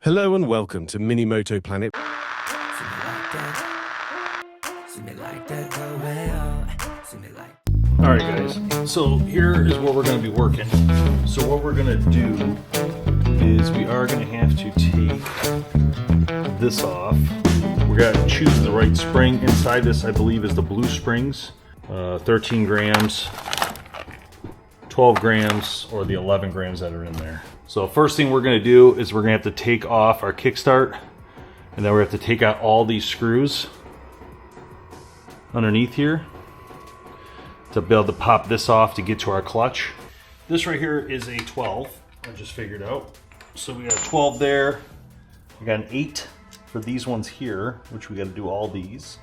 Hello and welcome to Minimoto Planet. Alright guys, so here is what we're going to be working. So what we're going to do is we are going to have to take this off. We're going to choose the right spring. Inside this, I believe, is the blue springs. 13 grams, 12 grams, or the 11 grams that are in there. So first thing we're going to do is we're going to have to take off our kickstart, and then we have to take out all these screws underneath here to be able to pop this off to get to our clutch. This right here is a 12, I just figured out. So we got a 12 there, we got an 8 for these ones here, which we got to do all these.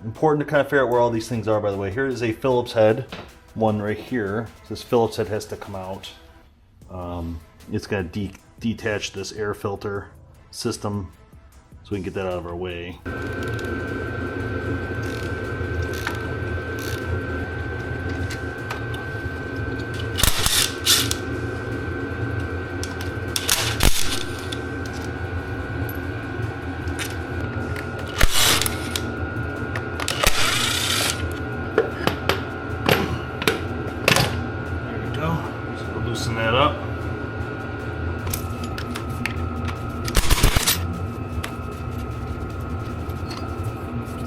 Important to kind of figure out where all these things are, by the way. Here is a Phillips head, one right here. This Phillips head has to come out. It's got to detach this air filter system so we can get that out of our way. Loosen that up.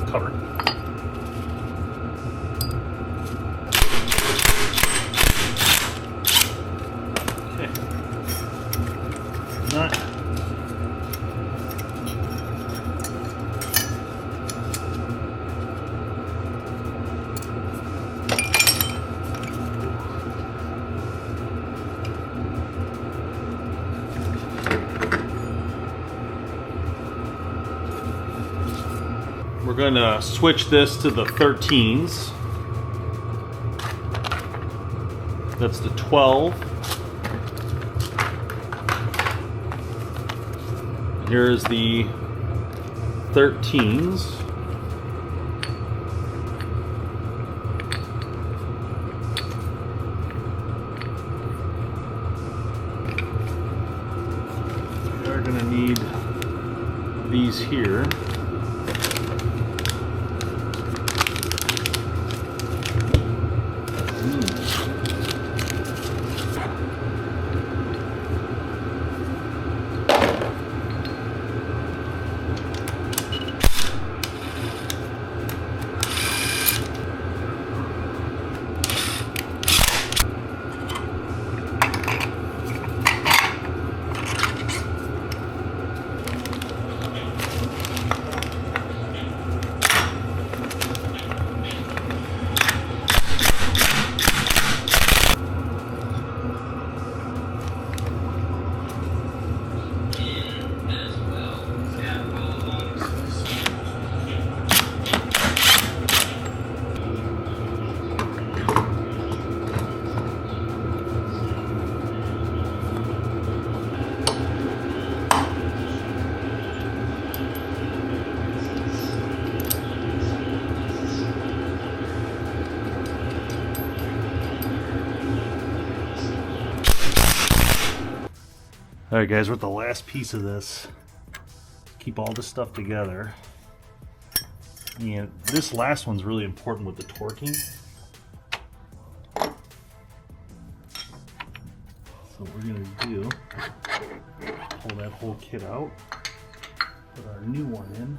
Covered. Okay. Nut. We're going to switch this to the 13s. That's the 12. Here's the 13s. We're going to need these here. Alright guys, we're at the last piece of this. Keep all this stuff together. And this last one's really important with the torquing. So what we're going to do, pull that whole kit out, put our new one in.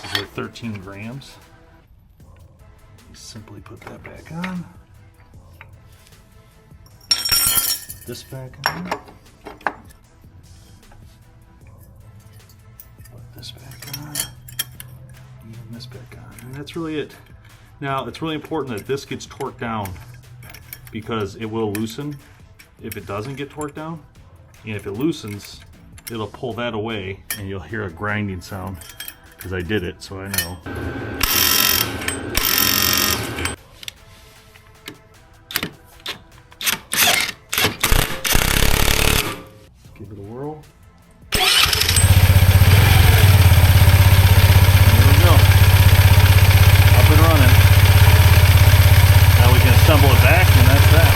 This is our 13 grams. Simply put that back on. This back on. Put this back on. And this back on. And that's really it. Now, it's really important that this gets torqued down because it will loosen if it doesn't get torqued down. And if it loosens, it'll pull that away and you'll hear a grinding sound because I did it, so I know. Give it a whirl. There we go. Up and running. Now we can assemble it back, and that's that.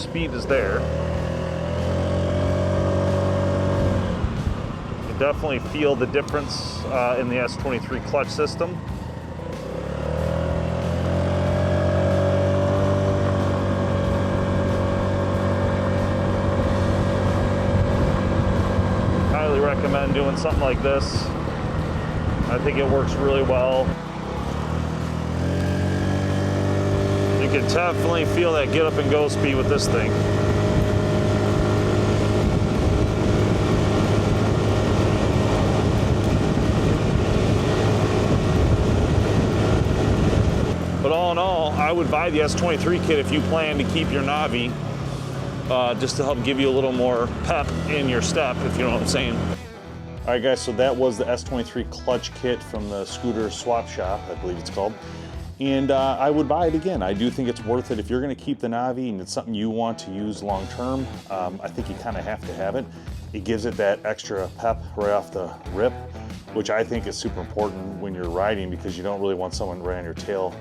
speed is there. You can definitely feel the difference in the S23 clutch system. Highly recommend doing something like this. I think it works really well. You can definitely feel that get up and go speed with this thing. But all in all, I would buy the S23 kit if you plan to keep your Navi, just to help give you a little more pep in your step, if you know what I'm saying. All right, guys, so that was the S23 clutch kit from the Scooter Swap Shop, I believe it's called. And I would buy it again. I do think it's worth it. If you're gonna keep the Navi and it's something you want to use long term, I think you kind of have to have it. It gives it that extra pep right off the rip, which I think is super important when you're riding, because you don't really want someone right on your tail,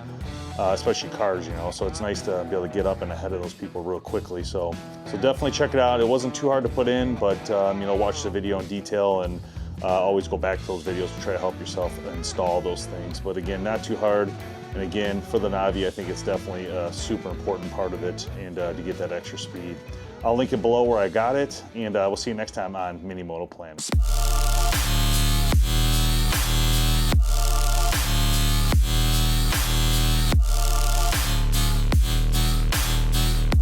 especially cars, you know. So it's nice to be able to get up and ahead of those people real quickly. So definitely check it out. It wasn't too hard to put in, but you know, watch the video in detail and always go back to those videos to try to help yourself install those things. But again, not too hard. And again, for the Navi, I think it's definitely a super important part of it, and to get that extra speed. I'll link it below where I got it, and we'll see you next time on Minimoto Planet.